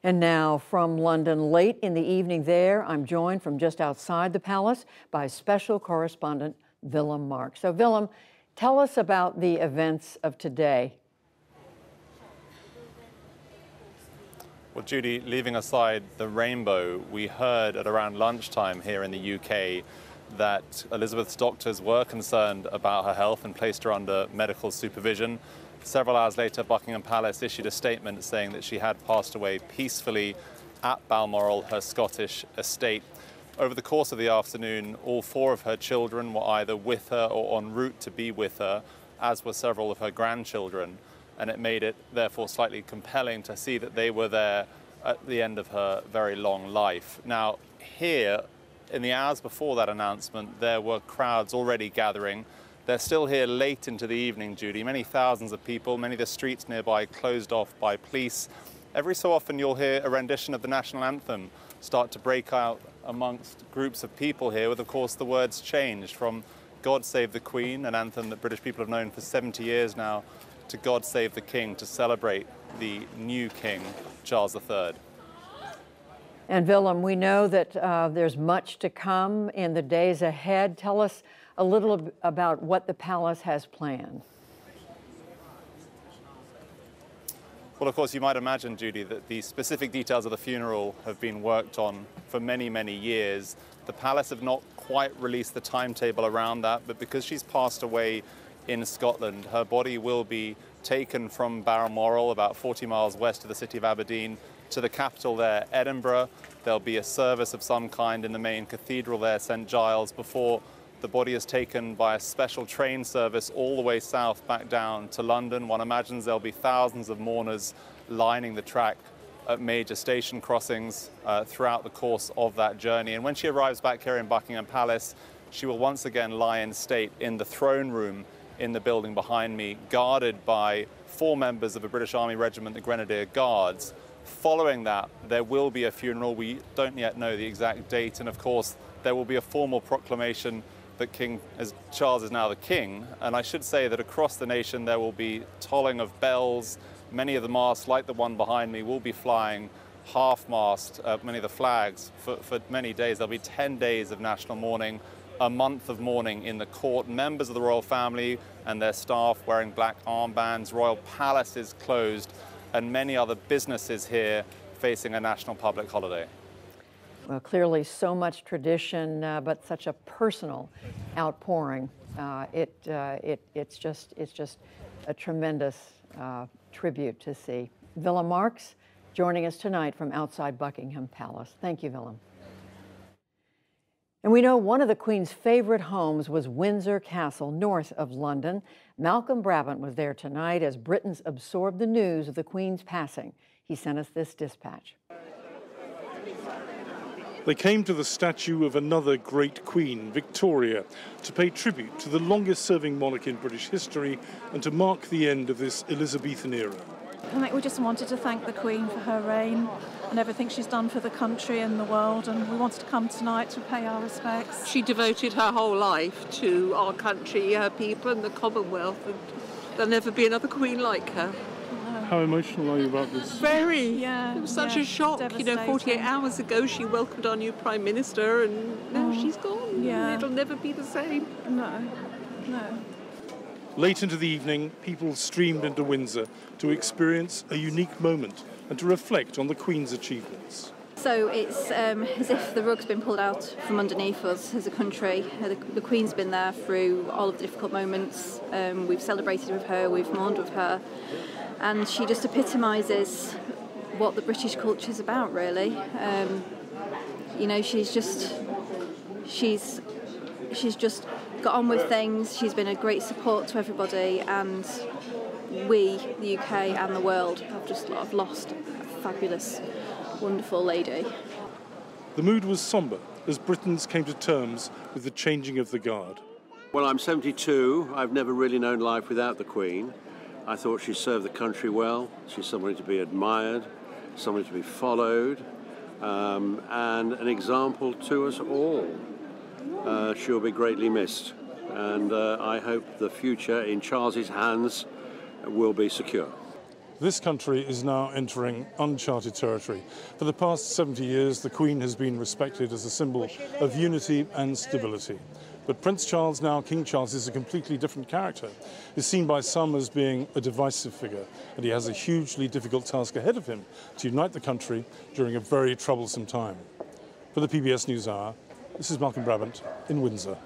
And now from London, late in the evening there, I'm joined from just outside the palace by special correspondent Willem Marx. So Willem, tell us about the events of today. Well, Judy, leaving aside the rainbow, we heard at around lunchtime here in the UK that Elizabeth's doctors were concerned about her health and placed her under medical supervision. Several hours later, Buckingham Palace issued a statement saying that she had passed away peacefully at Balmoral, her Scottish estate. Over the course of the afternoon, all four of her children were either with her or en route to be with her, as were several of her grandchildren. And it made it, therefore, slightly compelling to see that they were there at the end of her very long life. Now, here, in the hours before that announcement, there were crowds already gathering. They're still here late into the evening, Judy. Many thousands of people, many of the streets nearby closed off by police. Every so often you'll hear a rendition of the national anthem start to break out amongst groups of people here, with, of course, the words changed from God Save the Queen, an anthem that British people have known for 70 years now, to God Save the King, to celebrate the new king, Charles III. And Willem, we know that there's much to come in the days ahead. Tell us a little about what the palace has planned. Well, of course, you might imagine, Judy, that the specific details of the funeral have been worked on for many, many years. The palace have not quite released the timetable around that, but because she's passed away in Scotland, her body will be taken from Balmoral, about 40 miles west of the city of Aberdeen, to the capital there, Edinburgh. There'll be a service of some kind in the main cathedral there, St. Giles, before the body is taken by a special train service all the way south back down to London. One imagines there'll be thousands of mourners lining the track at major station crossings throughout the course of that journey. And when she arrives back here in Buckingham Palace, she will once again lie in state in the throne room in the building behind me, guarded by 4 members of a British Army regiment, the Grenadier Guards. Following that, there will be a funeral. We don't yet know the exact date, and of course, there will be a formal proclamation that Charles is now the king. And I should say that across the nation there will be tolling of bells. Many of the masts, like the one behind me, will be flying half-mast, many of the flags, for many days. There'll be 10 days of national mourning, a month of mourning in the court. Members of the royal family and their staff wearing black armbands. Royal Palace is closed, and many other businesses here facing a national public holiday. Well, clearly so much tradition, but such a personal outpouring. It's just a tremendous tribute to see. Willem Marx joining us tonight from outside Buckingham Palace. Thank you, Willem. And we know one of the Queen's favorite homes was Windsor Castle, north of London. Malcolm Brabant was there tonight as Britons absorbed the news of the Queen's passing. He sent us this dispatch. They came to the statue of another great queen, Victoria, to pay tribute to the longest-serving monarch in British history and to mark the end of this Elizabethan era. I think we just wanted to thank the Queen for her reign and everything she's done for the country and the world, and we wanted to come tonight to pay our respects. She devoted her whole life to our country, her people and the Commonwealth, and there'll never be another queen like her. How emotional are you about this? Very. Yeah. It was such a shock. You know, 48 hours ago she welcomed our new Prime Minister, and now she's gone. Yeah. It'll never be the same. No. Late into the evening, people streamed into Windsor to experience a unique moment and to reflect on the Queen's achievements. So it's as if the rug's been pulled out from underneath us as a country. The Queen's been there through all of the difficult moments. We've celebrated with her, we've mourned with her, and she just epitomises what the British culture is about, really. You know, she's just got on with things. She's been a great support to everybody, and we, the UK and the world, have lost a fabulous, wonderful lady. The mood was sombre as Britons came to terms with the changing of the guard. Well, I'm 72. I've never really known life without the Queen. I thought she served the country well. She's somebody to be admired, somebody to be followed, and an example to us all. She'll be greatly missed, and I hope the future in Charles's hands will be secure. this country is now entering uncharted territory. For the past 70 years, the Queen has been respected as a symbol of unity and stability. But Prince Charles, now King Charles, is a completely different character. He's seen by some as being a divisive figure, and he has a hugely difficult task ahead of him to unite the country during a very troublesome time. For the PBS NewsHour, this is Malcolm Brabant in Windsor.